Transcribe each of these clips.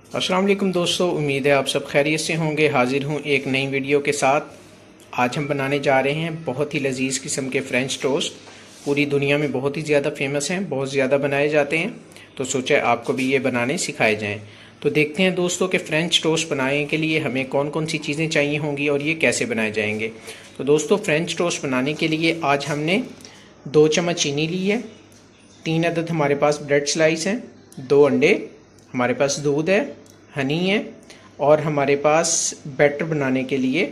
अस्सलाम वालेकुम दोस्तों, उम्मीद है आप सब खैरियत से होंगे। हाजिर हूँ एक नई वीडियो के साथ। आज हम बनाने जा रहे हैं बहुत ही लजीज किस्म के फ्रेंच टोस्ट। पूरी दुनिया में बहुत ही ज़्यादा फेमस हैं, बहुत ज़्यादा बनाए जाते हैं, तो सोचा आपको भी ये बनाने सिखाए जाएँ। तो देखते हैं दोस्तों कि फ़्रेंच टोस्ट बनाने के लिए हमें कौन कौन सी चीज़ें चाहिए होंगी और ये कैसे बनाए जाएंगे। तो दोस्तों, फ्रेंच टोस्ट बनाने के लिए आज हमने 2 चम्मच चीनी ली है, 3 अदद हमारे पास ब्रेड स्लाइस हैं, 2 अंडे, हमारे पास दूध है, हनी है, और हमारे पास बैटर बनाने के लिए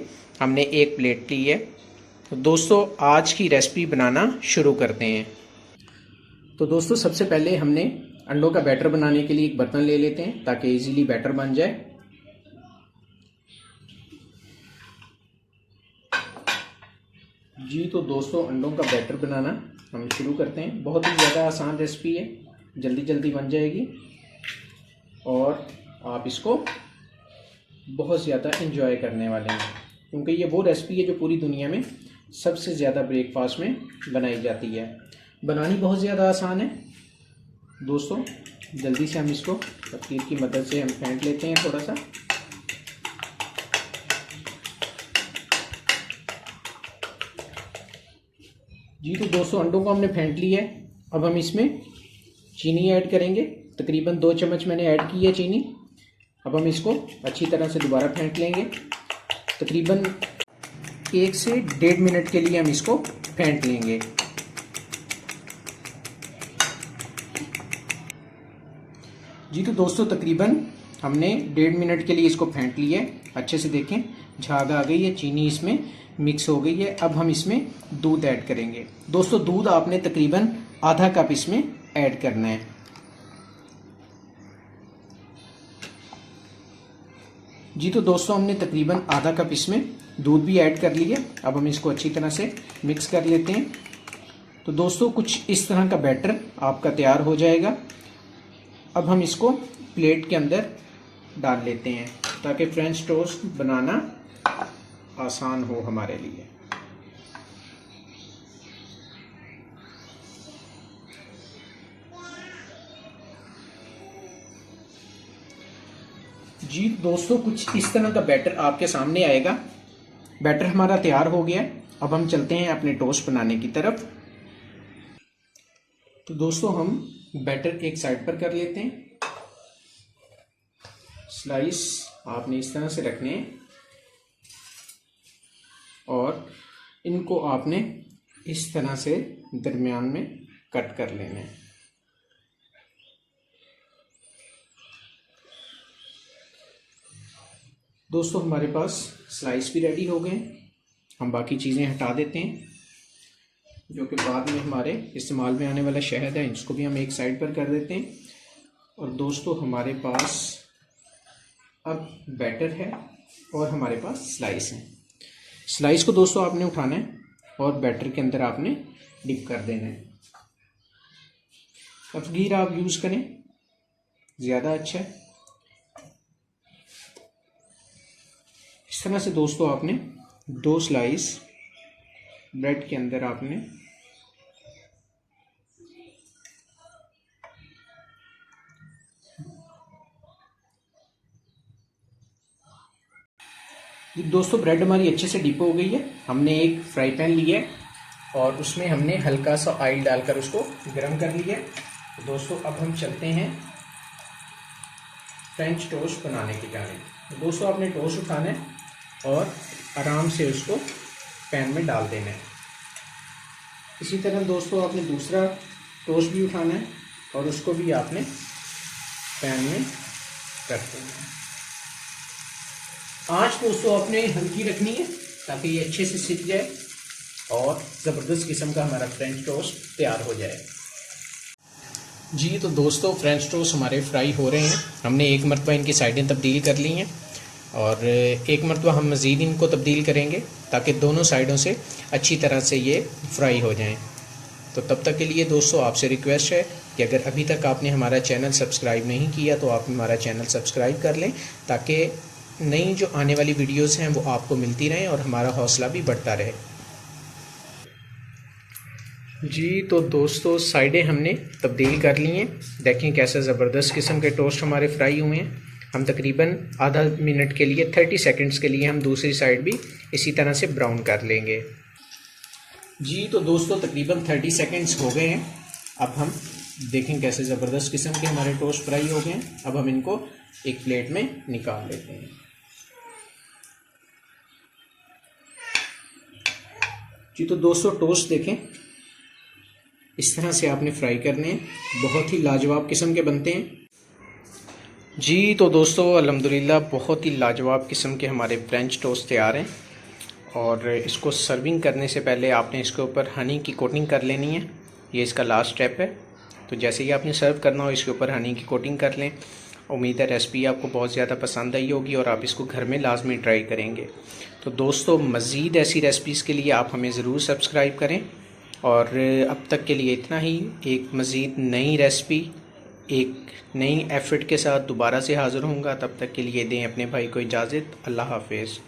हमने 1 प्लेट ली है। तो दोस्तों, आज की रेसिपी बनाना शुरू करते हैं। तो दोस्तों, सबसे पहले हमने अंडों का बैटर बनाने के लिए एक बर्तन ले लेते हैं ताकि इजीली बैटर बन जाए। जी तो दोस्तों, अंडों का बैटर बनाना हम शुरू करते हैं। बहुत ही ज़्यादा आसान रेसिपी है, जल्दी जल्दी बन जाएगी और आप इसको बहुत ज़्यादा एंजॉय करने वाले हैं, क्योंकि ये वो रेसिपी है जो पूरी दुनिया में सबसे ज़्यादा ब्रेकफास्ट में बनाई जाती है। बनानी बहुत ज़्यादा आसान है दोस्तों। जल्दी से हम इसको तकरीर की मदद से हम फेंट लेते हैं थोड़ा सा। जी तो दोस्तों, अंडों को हमने फेंट लिया है। अब हम इसमें चीनी ऐड करेंगे। तकरीबन 2 चम्मच मैंने ऐड की है चीनी। अब हम इसको अच्छी तरह से दोबारा फेंट लेंगे। तकरीबन 1 से 1.5 मिनट के लिए हम इसको फेंट लेंगे। जी तो दोस्तों, तकरीबन हमने 1.5 मिनट के लिए इसको फेंट लिया है। अच्छे से देखें, झाग आ गई है, चीनी इसमें मिक्स हो गई है। अब हम इसमें दूध ऐड करेंगे। दोस्तों, दूध आपने तकरीबन आधा कप इसमें ऐड करना है। जी तो दोस्तों, हमने तकरीबन आधा कप इसमें दूध भी ऐड कर लिया। अब हम इसको अच्छी तरह से मिक्स कर लेते हैं। तो दोस्तों, कुछ इस तरह का बैटर आपका तैयार हो जाएगा। अब हम इसको प्लेट के अंदर डाल लेते हैं ताकि फ्रेंच टोस्ट बनाना आसान हो हमारे लिए। जी दोस्तों, कुछ इस तरह का बैटर आपके सामने आएगा। बैटर हमारा तैयार हो गया। अब हम चलते हैं अपने टोस्ट बनाने की तरफ। तो दोस्तों, हम बैटर एक साइड पर कर लेते हैं। स्लाइस आपने इस तरह से रखने हैं और इनको आपने इस तरह से दरमियान में कट कर लेना है। दोस्तों, हमारे पास स्लाइस भी रेडी हो गए। हम बाकी चीज़ें हटा देते हैं, जो कि बाद में हमारे इस्तेमाल में आने वाला शहद है, इसको भी हम एक साइड पर कर देते हैं। और दोस्तों, हमारे पास अब बैटर है और हमारे पास स्लाइस है। स्लाइस को दोस्तों आपने उठाना है और बैटर के अंदर आपने डिप कर देना है। तफगीर आप यूज़ करें, ज़्यादा अच्छा है। इस तरह से दोस्तों, आपने 2 स्लाइस ब्रेड के अंदर आपने दोस्तों, ब्रेड हमारी अच्छे से डिप हो गई है। हमने एक फ्राई पैन लिया है और उसमें हमने हल्का सा ऑयल डालकर उसको गर्म कर लिया है। तो दोस्तों, अब हम चलते हैं फ्रेंच टोस्ट बनाने की जानिब। तो दोस्तों, आपने टोस्ट उठाना है और आराम से उसको पैन में डाल देना है। इसी तरह दोस्तों, आपने दूसरा टोस्ट भी उठाना है और उसको भी आपने पैन में रख देना है। आँच दोस्तों आपने हल्की रखनी है ताकि ये अच्छे से सिक जाए और ज़बरदस्त किस्म का हमारा फ्रेंच टोस्ट तैयार हो जाए। जी तो दोस्तों, फ्रेंच टोस्ट हमारे फ्राई हो रहे हैं। हमने एक मरतबा इनकी साइडें तब्दील कर ली हैं और एक मरतबा हम मज़ीद इनको तब्दील करेंगे ताकि दोनों साइडों से अच्छी तरह से ये फ्राई हो जाएं। तो तब तक के लिए दोस्तों, आपसे रिक्वेस्ट है कि अगर अभी तक आपने हमारा चैनल सब्सक्राइब नहीं किया तो आप हमारा चैनल सब्सक्राइब कर लें ताकि नई जो आने वाली वीडियोस हैं वो आपको मिलती रहें और हमारा हौसला भी बढ़ता रहे। जी तो दोस्तों, साइडें हमने तब्दील कर ली हैं। देखें कैसे ज़बरदस्त किस्म के टोस्ट हमारे फ्राई हुए हैं। हम तकरीबन आधा मिनट के लिए 30 सेकंड्स के लिए हम दूसरी साइड भी इसी तरह से ब्राउन कर लेंगे। जी तो दोस्तों तकरीबन 30 सेकंड्स हो गए हैं। अब हम देखें कैसे ज़बरदस्त किस्म के हमारे टोस्ट फ्राई हो गए हैं। अब हम इनको एक प्लेट में निकाल लेते हैं। जी तो दोस्तों टोस्ट देखें, इस तरह से आपने फ्राई करने हैं, बहुत ही लाजवाब किस्म के बनते हैं। जी तो दोस्तों अल्हम्दुलिल्लाह बहुत ही लाजवाब किस्म के हमारे फ्रेंच टोस्ट तैयार हैं। और इसको सर्विंग करने से पहले आपने इसके ऊपर हनी की कोटिंग कर लेनी है। ये इसका लास्ट स्टेप है। तो जैसे ही आपने सर्व करना हो इसके ऊपर हनी की कोटिंग कर लें। उम्मीद है रेसिपी आपको बहुत ज़्यादा पसंद आई होगी और आप इसको घर में लाजमी ट्राई करेंगे। तो दोस्तों मज़ीद ऐसी रेसिपीज़ के लिए आप हमें ज़रूर सब्सक्राइब करें। और अब तक के लिए इतना ही। एक मज़ीद नई रेसिपी एक नई एफर्ट के साथ दोबारा से हाज़िर होऊंगा। तब तक के लिए दें अपने भाई को इजाज़त। अल्लाह हाफ़िज़।